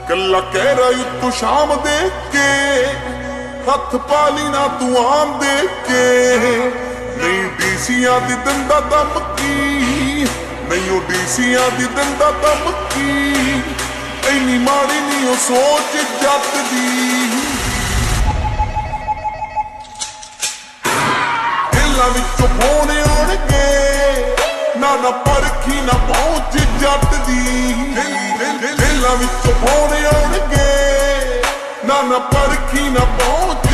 ਕੱਲਾ ਕਹਿ ਰਹੀ ਤੂੰ ਸ਼ਾਮ ਦੇ ਕੇ ਹੱਥ ਪਾਲੀ ਨਾ ਤੂੰ ਆਮ ਦੇ ਕੇ ਨਹੀਂ ਡੀਸੀਆਂ ਦੀ ਦਿੰਦਾ ਧਮਕੀ ਨਹੀਂ ਉਹ ਡੀਸੀਆਂ ਦੀ ਦਿੰਦਾ ਧਮਕੀ ਇੰਨੀ ਮਾੜੀ ਨਹੀਂ ਉਹ ਸੋਚ ਜੱਟ ਦੀ ਦਿਲਾਂ ਵਿੱਚੋਂ ਫੋਨ ਆਉਣਗੇ ਨਾ ਪਰਖੀ ਨਾ ਪਹੁੰਚ ਜੱਟ ਦੀ ਦਿਲਾਂ ਵਿੱਚੋਂ ਫੋਨ ਆਉਣਗੇ ਨਾ ਪਰਖੀ ਨਾ ਪਹੁੰਚ